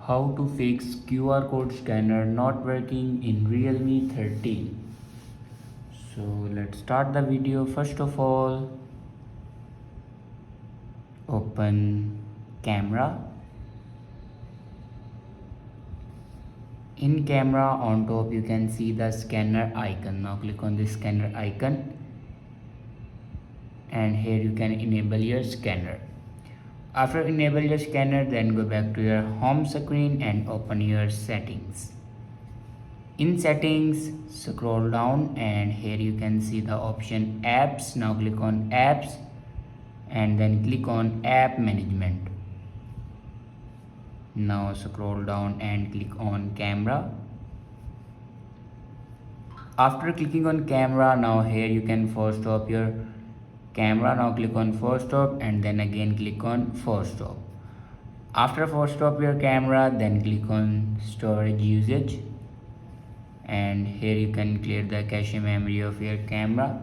How to fix QR code scanner not working in Realme 13. So let's start the video. First of all, open camera. In camera on top you can see the scanner icon. Now click on the scanner icon and here you can enable your scanner. After enable your scanner, then go back to your home screen and open your settings. In settings, scroll down and here you can see the option apps. Now click on apps and then click on app management. Now scroll down and click on camera. After clicking on camera, now here you can force stop your camera. Now click on force stop and then again click on force stop. After force stop your camera, then click on storage usage and here you can clear the cache memory of your camera.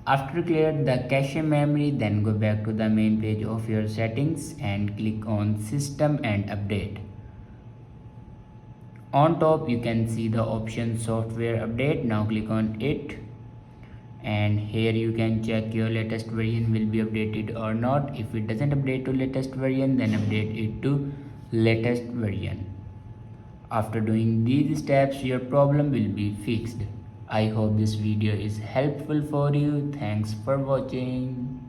After clear the cache memory, then go back to the main page of your settings and click on system and update. On top you can see the option software update. Now click on it and here you can check your latest version will be updated or not. If it doesn't update to latest version, then update it to latest version. After doing these steps, your problem will be fixed. I hope this video is helpful for you. Thanks for watching.